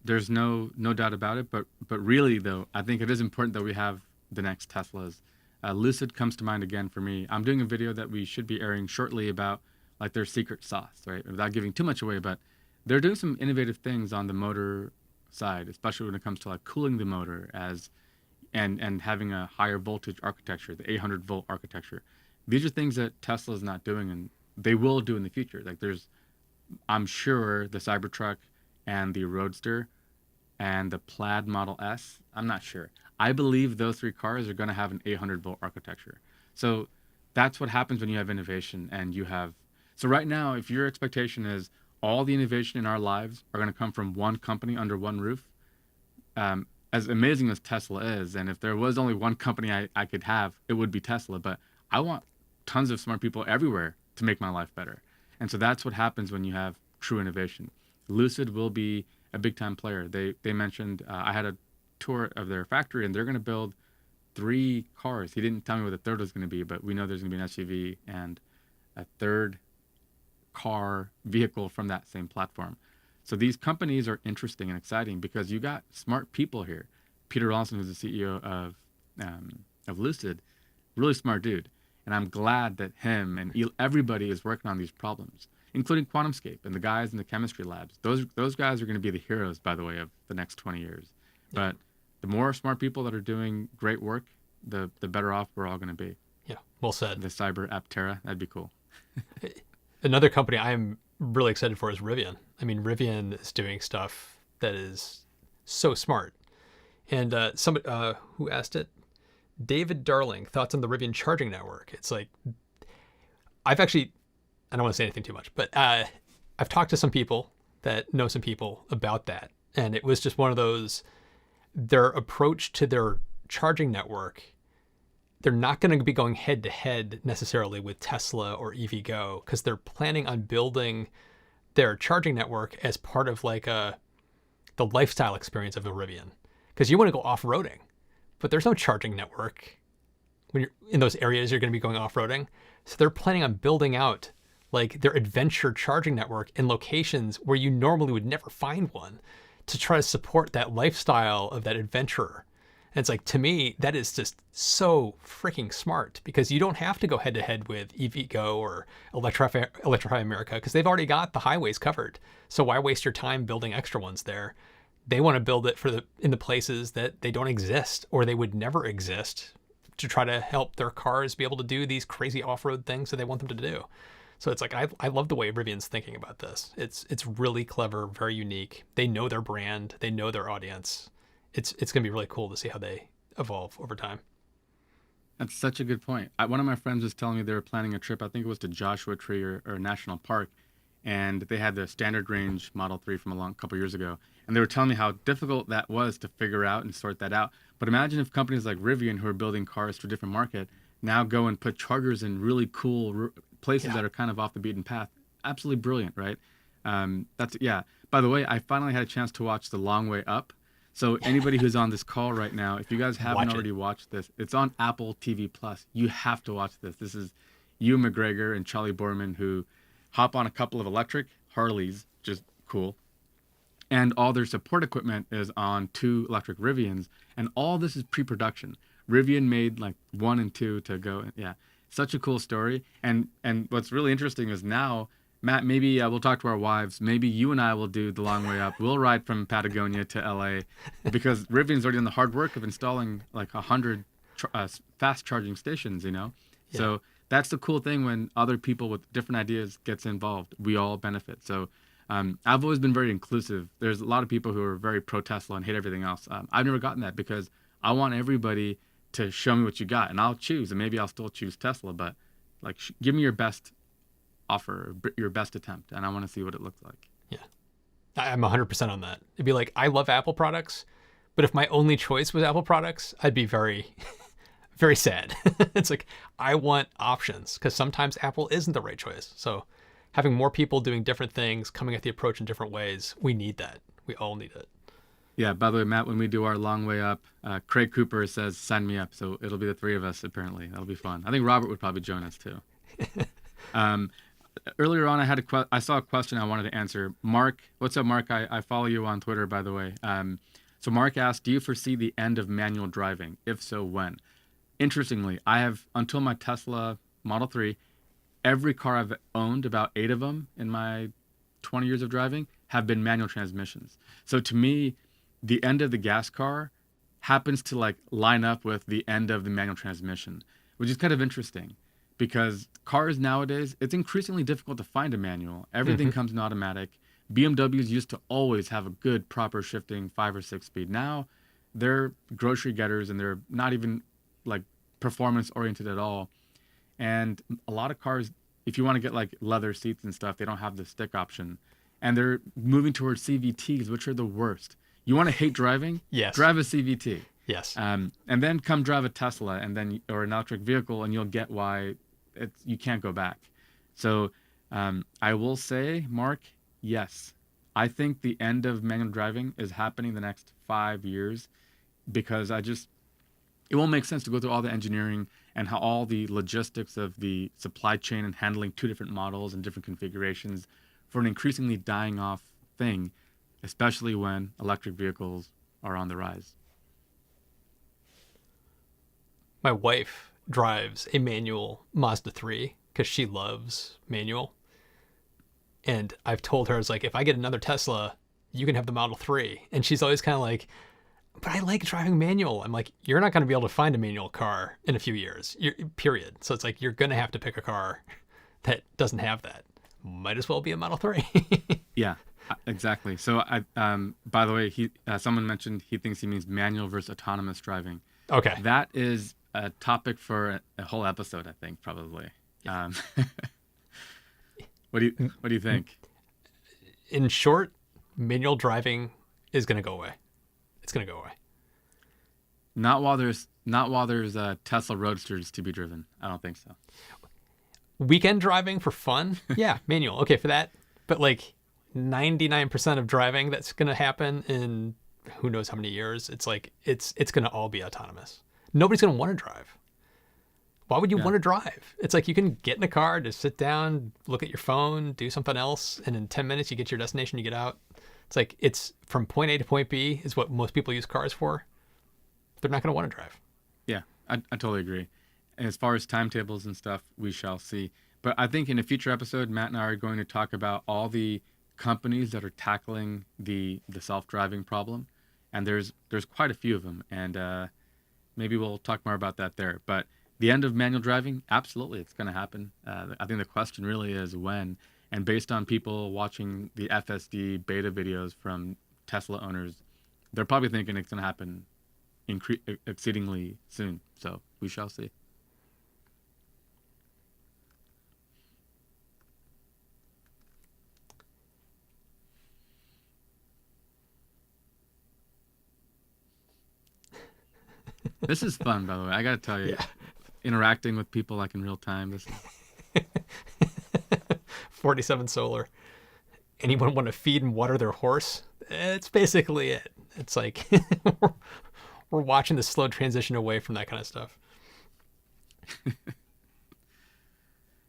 There's no doubt about it. But really, though, I think it is important that we have the next Teslas. Lucid comes to mind again for me. I'm doing a video that we should be airing shortly about like their secret sauce, right? Without giving too much away, but they're doing some innovative things on the motor side, especially when it comes to like cooling the motor and having a higher voltage architecture, the 800 volt architecture. These are things that Tesla is not doing, and they will do in the future. Like I'm sure the Cybertruck and the Roadster and the Plaid Model S, I'm not sure. I believe those three cars are going to have an 800 volt architecture. So that's what happens when you have innovation and you have. So right now, if your expectation is all the innovation in our lives are going to come from one company under one roof, as amazing as Tesla is, and if there was only one company I could have, it would be Tesla. But I want tons of smart people everywhere to make my life better. And so that's what happens when you have true innovation. Lucid will be a big time player. They mentioned, I had a tour of their factory and they're going to build 3 cars. He didn't tell me what the third was going to be, but we know there's going to be an SUV and a third car vehicle from that same platform. So these companies are interesting and exciting because you got smart people here. Peter Rawlinson, who's the CEO of Lucid, really smart dude. And I'm glad that him and everybody is working on these problems, including QuantumScape and the guys in the chemistry labs. Those guys are going to be the heroes, by the way, of the next 20 years. Yeah. But the more smart people that are doing great work, the better off we're all going to be. Yeah, well said. The cyber Aptera, that'd be cool. Another company I'm really excited for is Rivian. I mean, Rivian is doing stuff that is so smart. And somebody who asked it, David Darling, thoughts on the Rivian charging network. It's like, I don't want to say anything too much, but I've talked to some people that know some people about that. And it was just one of those, their approach to their charging network, they're not going to be going head to head necessarily with Tesla or EVgo because they're planning on building their charging network as part of like the lifestyle experience of a Rivian. Because you want to go off-roading, but there's no charging network when you're in those areas you're going to be going off-roading. So they're planning on building out like their adventure charging network in locations where you normally would never find one to try to support that lifestyle of that adventurer. And it's like, to me, that is just so freaking smart because you don't have to go head to head with EVgo or Electrify America because they've already got the highways covered. So why waste your time building extra ones there? they want to build it in the places that they don't exist or they would never exist, to try to help their cars be able to do these crazy off-road things that they want them to do. So it's like, I love the way Rivian's thinking about this. It's really clever, very unique. They know their brand, they know their audience. It's going to be really cool to see how they evolve over time. That's such a good point. One of my friends was telling me they were planning a trip, I think it was to Joshua Tree or National Park, and they had the standard range Model 3 from a couple years ago. And they were telling me how difficult that was to figure out and sort that out. But imagine if companies like Rivian, who are building cars to a different market, now go and put chargers in really cool places that are kind of off the beaten path. Absolutely brilliant, right? By the way, I finally had a chance to watch The Long Way Up. So anybody who's on this call right now, if you guys haven't already watched this, it's on Apple TV Plus. You have to watch this. This is Ewan McGregor and Charlie Borman, who hop on a couple of electric Harleys, just cool. And all their support equipment is on 2 electric Rivians. And all this is pre-production. Rivian made like 1 and 2 to go. Yeah, such a cool story. And what's really interesting is now, Matt, maybe we'll talk to our wives. Maybe you and I will do The Long Way Up. We'll ride from Patagonia to LA, because Rivian's already done the hard work of installing like 100 fast charging stations, Yeah. So that's the cool thing when other people with different ideas gets involved. We all benefit. So I've always been very inclusive. There's a lot of people who are very pro Tesla and hate everything else. I've never gotten that, because I want everybody to show me what you got, and I'll choose, and maybe I'll still choose Tesla, but like give me your best offer, your best attempt, and I want to see what it looks like. Yeah, I'm 100% on that. It'd be like, I love Apple products, but if my only choice was Apple products, I'd be very, very sad. It's like, I want options, because sometimes Apple isn't the right choice. So having more people doing different things, coming at the approach in different ways, we need that. We all need it. Yeah, by the way, Matt, when we do our Long Way Up, Craig Cooper says, sign me up. So it'll be the 3 of us, apparently. That'll be fun. I think Robert would probably join us, too. Earlier on, I saw a question I wanted to answer. Mark, what's up, Mark? I follow you on Twitter, by the way. So Mark asked, do you foresee the end of manual driving? If so, when? Interestingly, I have, until my Tesla Model 3, every car I've owned, about 8 of them in my 20 years of driving, have been manual transmissions. So to me, the end of the gas car happens to like line up with the end of the manual transmission, which is kind of interesting, because cars nowadays, it's increasingly difficult to find a manual. Everything comes in automatic. BMWs used to always have a good, proper shifting 5 or 6 speed. Now they're grocery getters, and they're not even like performance oriented at all. And a lot of cars, if you want to get like leather seats and stuff, they don't have the stick option. And they're moving towards CVTs, which are the worst. You want to hate driving? Yes. Drive a CVT. Yes. And then come drive a Tesla, or an electric vehicle, and you'll get why you can't go back. So I will say, Mark, yes. I think the end of manual driving is happening the next 5 years, because it won't make sense to go through all the engineering and how all the logistics of the supply chain and handling 2 different models and different configurations for an increasingly dying off thing, especially when electric vehicles are on the rise. My wife drives a manual Mazda 3 because she loves manual. And I've told her, it's like, if I get another Tesla, you can have the Model 3. And she's always kind of like, but I like driving manual. I'm like, you're not going to be able to find a manual car in a few years, period. So it's like, you're going to have to pick a car that doesn't have that. Might as well be a Model 3. Yeah, exactly. So by the way, someone mentioned he thinks he means manual versus autonomous driving. Okay. That is a topic for a whole episode, I think, probably. Yeah. What do you think? In short, manual driving is going to go away. It's going to go away. Not while there's Tesla Roadsters to be driven. I don't think so. Weekend driving for fun? Yeah, manual. Okay, for that. But like 99% of driving that's going to happen in who knows how many years, it's like it's going to all be autonomous. Nobody's going to want to drive. Why would you want to drive? It's like you can get in a car, just sit down, look at your phone, do something else, and in 10 minutes you get to your destination, you get out. It's like it's from point A to point B is what most people use cars for. They're not going to want to drive. Yeah, I totally agree. And as far as timetables and stuff, we shall see. But I think in a future episode, Matt and I are going to talk about all the companies that are tackling the self-driving problem, and there's quite a few of them, and maybe we'll talk more about that there. But the end of manual driving, absolutely, it's going to happen. I think the question really is when. And based on people watching the FSD beta videos from Tesla owners, they're probably thinking it's going to happen exceedingly soon. So we shall see. This is fun, by the way. I got to tell you, Yeah. interacting with people like in real time. This is 47 Solar. Anyone want to feed and water their horse? It's basically it. It's like we're watching the slow transition away from that kind of stuff.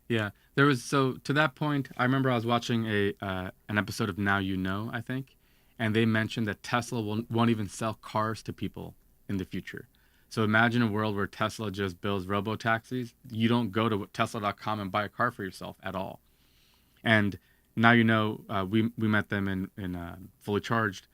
Yeah, there was so to that point. I remember I was watching an episode of Now You Know, I think, and they mentioned that Tesla won't even sell cars to people in the future. So imagine a world where Tesla just builds robo taxis. You don't go to Tesla.com and buy a car for yourself at all. And Now You Know, we met them in Fully Charged.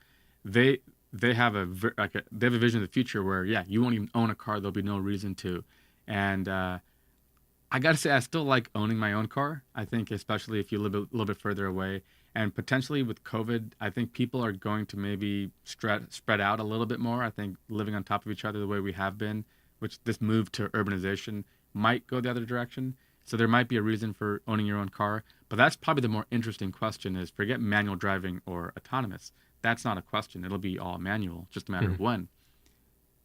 They have they have a vision of the future where you won't even own a car. There'll be no reason to, and I gotta say, I still like owning my own car. I think, especially if you live a little bit further away, and potentially with COVID, I think people are going to maybe spread out a little bit more. I think living on top of each other the way we have been, which this move to urbanization might go the other direction. So there might be a reason for owning your own car. But that's probably the more interesting question: is forget manual driving or autonomous. That's not a question. It'll be all manual, just a matter of when.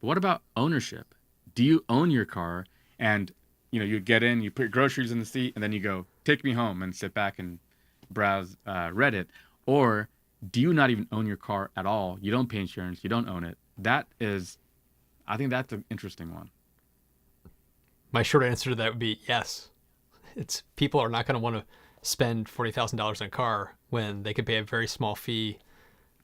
But what about ownership? Do you own your car and you get in, you put your groceries in the seat, and then you go, take me home and sit back and browse Reddit? Or do you not even own your car at all? You don't pay insurance, you don't own it. I think that's an interesting one. My short answer to that would be yes. It's people are not going to want to spend $40,000 on a car when they could pay a very small fee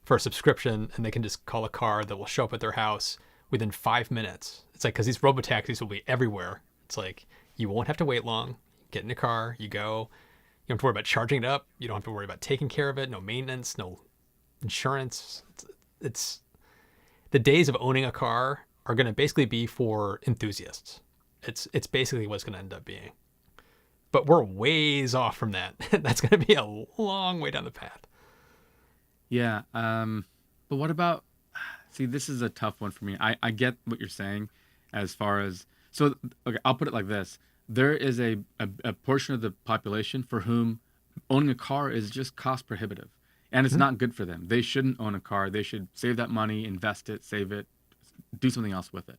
for a subscription and they can just call a car that will show up at their house within 5 minutes. It's like, because these robotaxis will be everywhere. It's like, you won't have to wait long. Get in a car, you go. You don't have to worry about charging it up. You don't have to worry about taking care of it. No maintenance, no insurance. It's the days of owning a car are going to basically be for enthusiasts. It's basically what it's going to end up being. But we're ways off from that. That's going to be a long way down the path. Yeah. But what about, see, this is a tough one for me. I get what you're saying as far as, so, okay, I'll put it like this. There is a portion of the population for whom owning a car is just cost prohibitive. And it's not good for them. They shouldn't own a car. They should save that money, invest it, save it, do something else with it.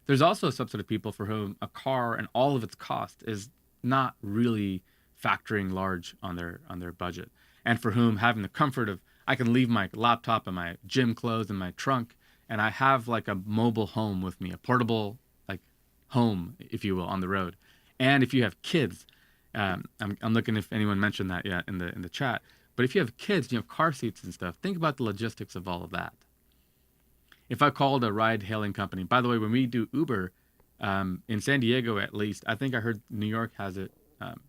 There's also a subset of people for whom a car and all of its cost is not really factoring large on their budget. And for whom having the comfort of, I can leave my laptop and my gym clothes in my trunk, and I have like a mobile home with me, a portable like home, if you will, on the road. And if you have kids, I'm looking if anyone mentioned that yet in the chat. But if you have kids, car seats and stuff, think about the logistics of all of that. If I called a ride-hailing company, by the way, when we do Uber, in San Diego at least, I think I heard New York has it,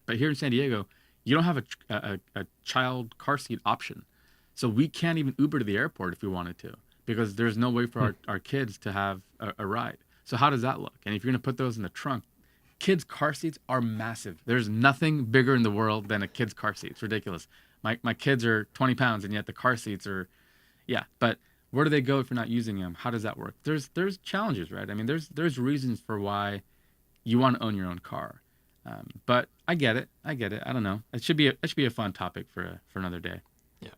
but here in San Diego, you don't have a child car seat option. So we can't even Uber to the airport if we wanted to, because there's no way for our kids to have a ride. So how does that look? And if you're going to put those in the trunk, kids' car seats are massive. There's nothing bigger in the world than a kid's car seat. It's ridiculous. My kids are 20 pounds, and yet the car seats are, but where do they go if you're not using them? How does that work? There's challenges, right? I mean, there's reasons for why you want to own your own car. But I get it. I don't know. It should be a fun topic for another day. Yeah.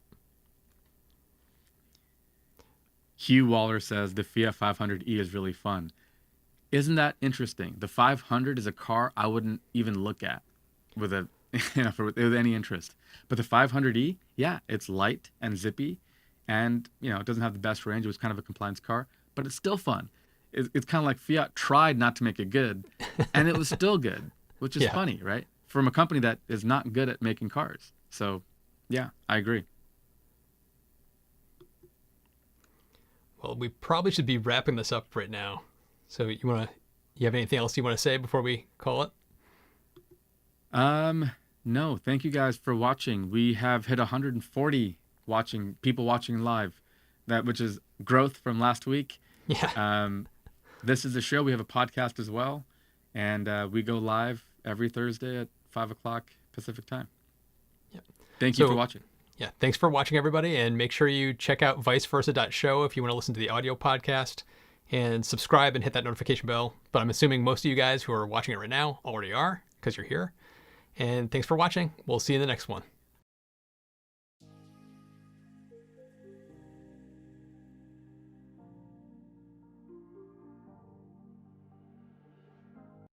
Hugh Waller says the Fiat 500e is really fun. Isn't that interesting? The 500 is a car I wouldn't even look at with with any interest. But the 500e, it's light and zippy, and it doesn't have the best range. It was kind of a compliance car, but it's still fun. It's kind of like Fiat tried not to make it good, and it was still good, which is funny, right? From a company that is not good at making cars. So, I agree. Well, we probably should be wrapping this up right now. So you have anything else you want to say before we call it? No, thank you guys for watching. We have hit 140 people watching live, which is growth from last week. Yeah. This is the show. We have a podcast as well, and we go live every Thursday at 5:00 Pacific time. Yeah. Thank you for watching. Yeah. Thanks for watching, everybody. And make sure you check out viceversa.show if you want to listen to the audio podcast, and subscribe and hit that notification bell. But I'm assuming most of you guys who are watching it right now already are, because you're here. And thanks for watching. We'll see you in the next one.